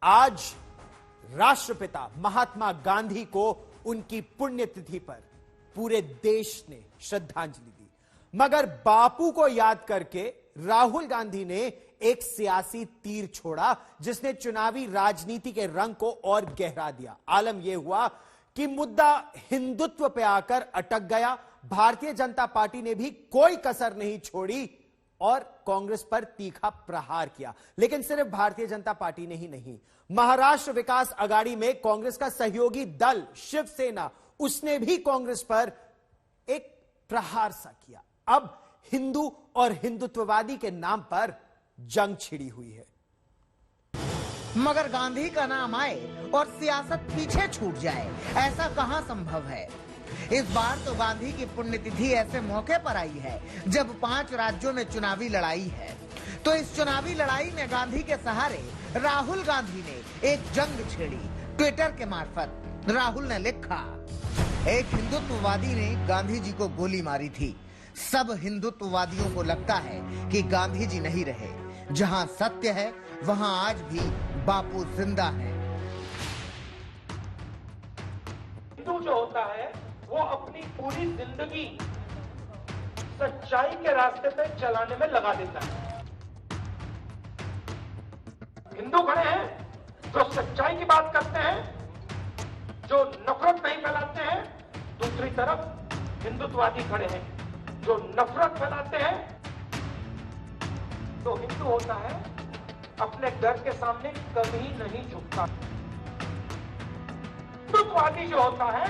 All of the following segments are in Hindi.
आज राष्ट्रपिता महात्मा गांधी को उनकी पुण्यतिथि पर पूरे देश ने श्रद्धांजलि दी, मगर बापू को याद करके राहुल गांधी ने एक सियासी तीर छोड़ा जिसने चुनावी राजनीति के रंग को और गहरा दिया। आलम यह हुआ कि मुद्दा हिंदुत्व पे आकर अटक गया। भारतीय जनता पार्टी ने भी कोई कसर नहीं छोड़ी और कांग्रेस पर तीखा प्रहार किया। लेकिन सिर्फ भारतीय जनता पार्टी ने ही नहीं, महाराष्ट्र विकास आघाड़ी में कांग्रेस का सहयोगी दल शिवसेना, उसने भी कांग्रेस पर एक प्रहार सा किया। अब हिंदू और हिंदुत्ववादी के नाम पर जंग छिड़ी हुई है। मगर गांधी का नाम आए और सियासत पीछे छूट जाए, ऐसा कहां संभव है। इस बार तो गांधी की पुण्यतिथि ऐसे मौके पर आई है जब 5 राज्यों में चुनावी लड़ाई है। तो इस चुनावी लड़ाई में गांधी के सहारे राहुल गांधी ने एक जंग छेड़ी। ट्विटर के मार्फत राहुल ने लिखा, एक हिंदुत्ववादी ने गांधी जी को गोली मारी थी। सब हिंदुत्ववादियों को लगता है कि गांधी जी नहीं रहे। जहां सत्य है वहां आज भी बापू जिंदा है। हिंदू जो होता है वो अपनी पूरी जिंदगी सच्चाई के रास्ते पे चलाने में लगा देता है। हिंदू खड़े हैं जो सच्चाई की बात करते हैं, जो नफरत नहीं फैलाते हैं। दूसरी तरफ हिंदुत्ववादी खड़े हैं जो नफरत फैलाते हैं। तो हिंदू होता है अपने डर के सामने कभी नहीं झुकता। हिंदुत्ववादी जो होता है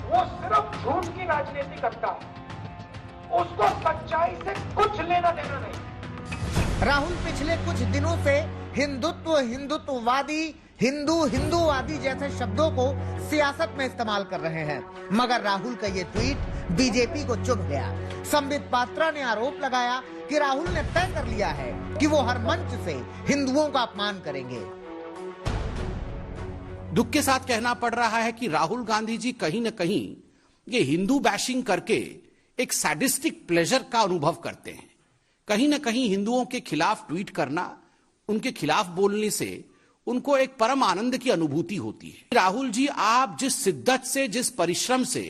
वो सिर्फ झूठ की राजनीति करता है, उसको सच्चाई से कुछ लेना देना नहीं। राहुल पिछले कुछ दिनों से हिंदुत्व, हिंदुत्ववादी, हिंदू, हिंदूवादी जैसे शब्दों को सियासत में इस्तेमाल कर रहे हैं। मगर राहुल का ये ट्वीट बीजेपी को चुभ गया। संबित पात्रा ने आरोप लगाया कि राहुल ने तय कर लिया है कि वो हर मंच से हिंदुओं का अपमान करेंगे। दुख के साथ कहना पड़ रहा है कि राहुल गांधी जी कहीं न कहीं ये हिंदू बैशिंग करके एक सैडिस्टिक प्लेजर का अनुभव करते हैं। कहीं न कहीं हिंदुओं के खिलाफ ट्वीट करना, उनके खिलाफ बोलने से उनको एक परम आनंद की अनुभूति होती है। राहुल जी, आप जिस शिद्दत से, जिस परिश्रम से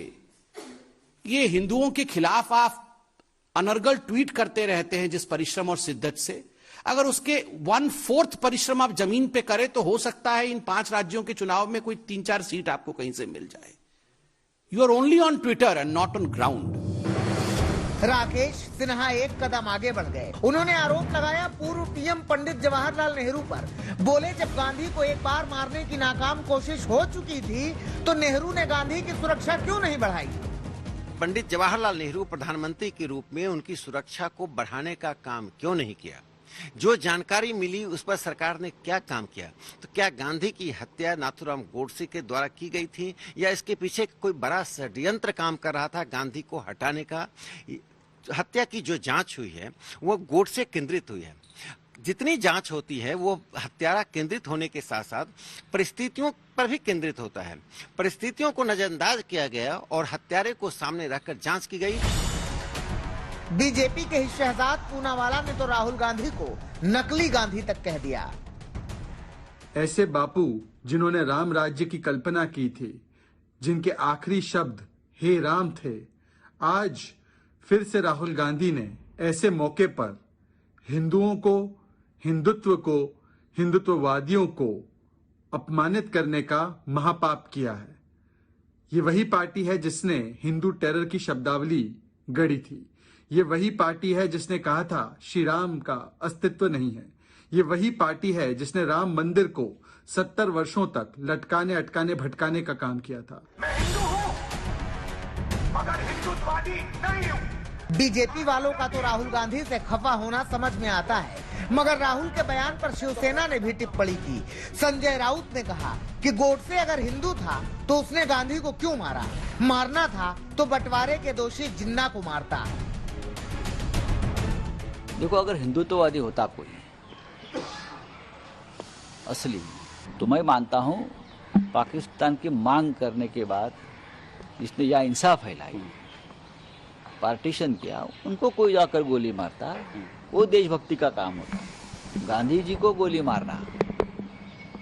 ये हिंदुओं के खिलाफ आप अनर्गल ट्वीट करते रहते हैं, जिस परिश्रम और शिद्दत से, अगर उसके 1/4 परिश्रम आप जमीन पे करें तो हो सकता है इन 5 राज्यों के चुनाव में कोई 3-4 सीट आपको कहीं से मिल जाए। You are only on Twitter and not on ground. Rakesh Sinha एक कदम आगे बढ़ गए। उन्होंने आरोप लगाया पूर्व पीएम पंडित जवाहरलाल नेहरू पर। बोले, जब गांधी को एक बार मारने की नाकाम कोशिश हो चुकी थी तो नेहरू ने गांधी की सुरक्षा क्यों नहीं बढ़ाई। पंडित जवाहरलाल नेहरू प्रधानमंत्री के रूप में उनकी सुरक्षा को बढ़ाने का काम क्यों नहीं किया। जो जानकारी मिली उस पर सरकार ने क्या काम किया। तो क्या गांधी की हत्या नाथूराम गोडसे के द्वारा की गई थी या इसके पीछे कोई बड़ा षड्यंत्र काम कर रहा था गांधी को हटाने का। हत्या की जो जांच हुई है वो गोडसे केंद्रित हुई है। जितनी जांच होती है वो हत्यारा केंद्रित होने के साथ साथ परिस्थितियों पर भी केंद्रित होता है। परिस्थितियों को नजरअंदाज किया गया और हत्यारे को सामने रखकर जांच की गई। बीजेपी के शहजाद पूनावाला ने तो राहुल गांधी को नकली गांधी तक कह दिया। ऐसे बापू जिन्होंने राम राज्य की कल्पना की थी, जिनके आखिरी शब्द हे राम थे, आज फिर से राहुल गांधी ने ऐसे मौके पर हिंदुओं को, हिंदुत्व को, हिंदुत्ववादियों को अपमानित करने का महापाप किया है। ये वही पार्टी है जिसने हिंदू टेरर की शब्दावली गढ़ी थी। ये वही पार्टी है जिसने कहा था श्री राम का अस्तित्व नहीं है। ये वही पार्टी है जिसने राम मंदिर को 70 वर्षों तक लटकाने, अटकाने, भटकाने का काम किया था। मैं हिंदू हूं मगर हिंदुत्ववादी नहीं हूं। बीजेपी वालों का तो राहुल गांधी से खफा होना समझ में आता है, मगर राहुल के बयान पर शिवसेना ने भी टिप्पणी की। संजय राउत ने कहा कि गोडसे अगर हिंदू था तो उसने गांधी को क्यों मारा। मारना था तो बंटवारे के दोषी जिन्ना को मारता। देखो, अगर हिंदुत्ववादी होता कोई असली, तो मैं मानता हूं पाकिस्तान की मांग करने के बाद जिसने यह हिंसा फैलाई, पार्टीशन किया, उनको कोई जाकर गोली मारता, वो देशभक्ति का काम होता। गांधी जी को गोली मारना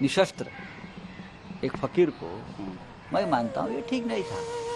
निशस्त्र एक फकीर को मैं मानता हूँ ये ठीक नहीं था।